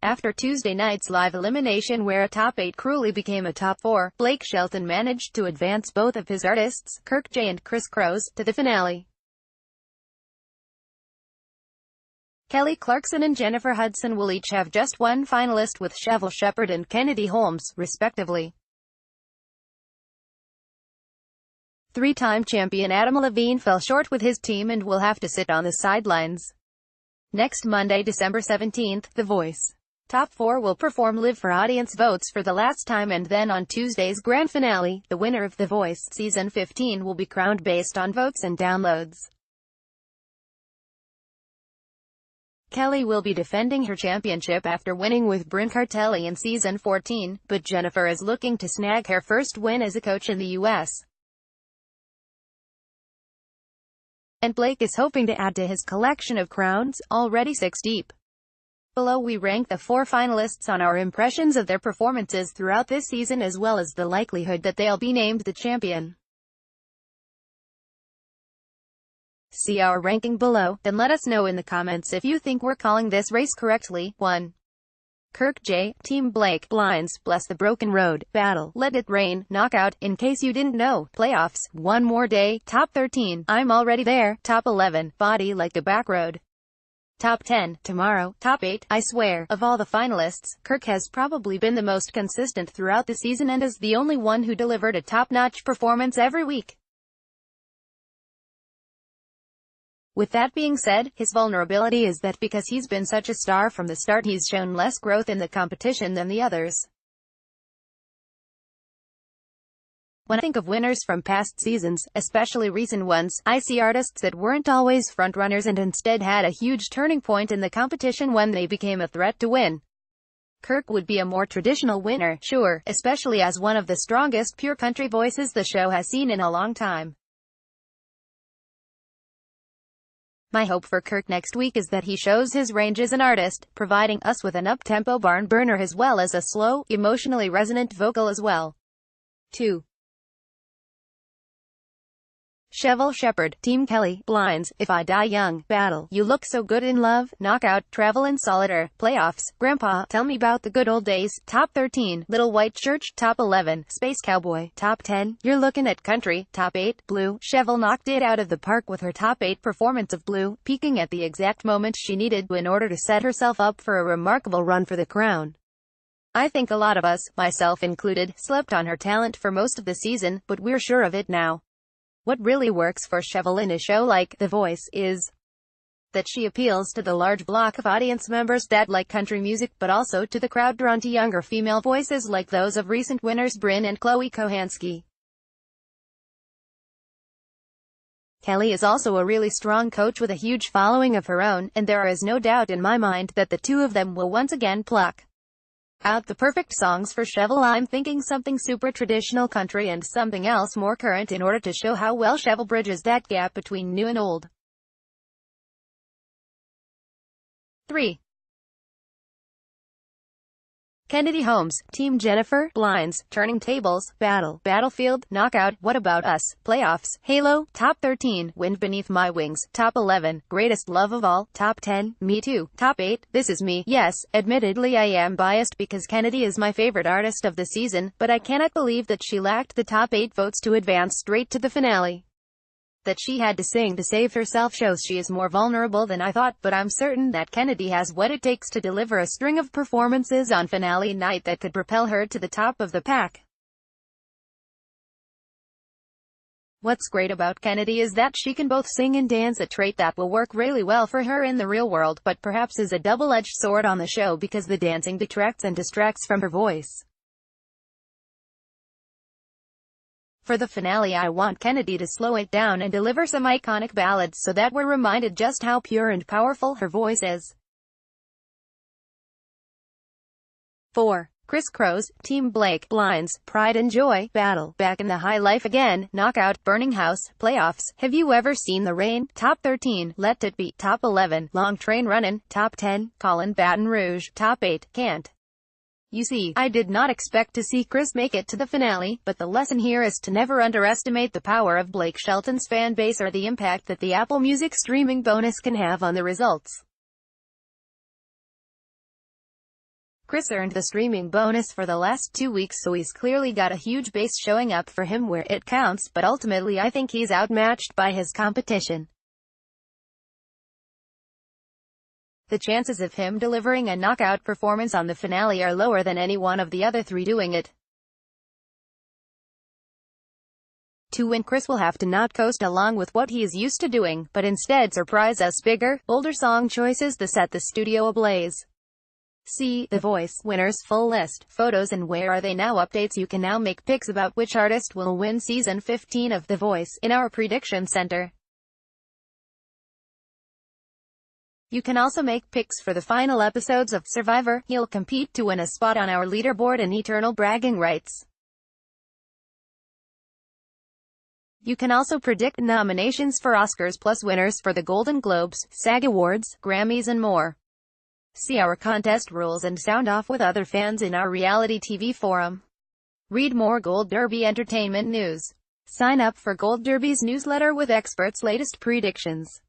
After Tuesday night's live elimination where a top 8 cruelly became a top 4, Blake Shelton managed to advance both of his artists, Kirk and Kroeze, to the finale. Clarkson and Jennifer Hudson will each have just one finalist, with Chevel and Kennedy Holmes, respectively. Three-time champion Adam Levine fell short with his team and will have to sit on the sidelines. Next Monday, December 17th, The Voice Top 4 will perform live for audience votes for the last time, and then on Tuesday's grand finale, the winner of The Voice Season 15 will be crowned based on votes and downloads. Kelly will be defending her championship after winning with Bryn Cartelli in Season 14, but Jennifer is looking to snag her first win as a coach in the U.S. And Blake is hoping to add to his collection of crowns, already 6 deep. Below we rank the 4 finalists on our impressions of their performances throughout this season, as well as the likelihood that they'll be named the champion. See our ranking below, then let us know in the comments if you think we're calling this race correctly. 1. Kirk J. Team Blake. Blinds. Bless the Broken Road. Battle. Let It Rain. Knockout. In case you didn't know. Playoffs. One More Day. Top 13. I'm Already There. Top 11. Body Like the Back Road. Top 10. Tomorrow. Top 8. I Swear. Of all the finalists, Kirk has probably been the most consistent throughout the season and is the only one who delivered a top-notch performance every week. With that being said, his vulnerability is that because he's been such a star from the start, he's shown less growth in the competition than the others. When I think of winners from past seasons, especially recent ones, I see artists that weren't always frontrunners and instead had a huge turning point in the competition when they became a threat to win. Kirk would be a more traditional winner, sure, especially as one of the strongest pure country voices the show has seen in a long time. My hope for Kirk next week is that he shows his range as an artist, providing us with an up-tempo barn burner as well as a slow, emotionally resonant vocal as well. 2. Chevel. Team Kelly. Blinds. If I Die Young. Battle. You Look So Good in Love. Knockout. Travel in Solitaire. Playoffs. Grandpa. Tell Me About the Good Old Days. Top 13. Little White Church. Top 11. Space Cowboy. Top 10. You're Looking at Country. Top 8. Blue. Chevel knocked it out of the park with her top 8 performance of Blue, peaking at the exact moment she needed in order to set herself up for a remarkable run for the crown. I think a lot of us, myself included, slept on her talent for most of the season, but we're sure of it now. What really works for Chevel in a show like The Voice is that she appeals to the large block of audience members that like country music, but also to the crowd drawn to younger female voices like those of recent winners Bryn and Chloe Kohansky. Kelly is also a really strong coach with a huge following of her own, and there is no doubt in my mind that the two of them will once again pluck out the perfect songs for Chevel. I'm thinking something super traditional country and something else more current in order to show how well Chevel bridges that gap between new and old. 3. Kennedy Holmes. Team Jennifer. Blinds. Turning Tables. Battle. Battlefield. Knockout. What About Us. Playoffs. Halo. Top 13. Wind Beneath My Wings. Top 11. Greatest Love of All. Top 10. Me Too. Top 8. This Is Me. Yes, admittedly I am biased because Kennedy is my favorite artist of the season, but I cannot believe that she lacked the top 8 votes to advance straight to the finale. That she had to sing to save herself shows she is more vulnerable than I thought, but I'm certain that Kennedy has what it takes to deliver a string of performances on finale night that could propel her to the top of the pack. What's great about Kennedy is that she can both sing and dance, a trait that will work really well for her in the real world, but perhaps is a double-edged sword on the show because the dancing detracts and distracts from her voice. For the finale, I want Kennedy to slow it down and deliver some iconic ballads so that we're reminded just how pure and powerful her voice is. 4. Kroeze. Team Blake. Blinds. Pride and Joy. Battle. Back in the High Life Again. Knockout. Burning House. Playoffs. Have You Ever Seen the Rain? Top 13. Let It Be. Top 11. Long Train Runnin'. Top 10. Callin' Baton Rouge. Top 8. Can't You See. I did not expect to see Kroeze make it to the finale, but the lesson here is to never underestimate the power of Blake Shelton's fan base or the impact that the Apple Music streaming bonus can have on the results. Chris earned the streaming bonus for the last 2 weeks, so he's clearly got a huge base showing up for him where it counts, but ultimately I think he's outmatched by his competition. The chances of him delivering a knockout performance on the finale are lower than any one of the other three doing it. To win, Chris will have to not coast along with what he is used to doing, but instead surprise us bigger, bolder song choices that set the studio ablaze. See The Voice winners full list, photos and where are they now updates. You can now make picks about which artist will win season 15 of The Voice in our prediction center. You can also make picks for the final episodes of Survivor. You'll compete to win a spot on our leaderboard and eternal bragging rights. You can also predict nominations for Oscars plus winners for the Golden Globes, SAG Awards, Grammys and more. See our contest rules and sound off with other fans in our reality TV forum. Read more Gold Derby entertainment news. Sign up for Gold Derby's newsletter with experts' latest predictions.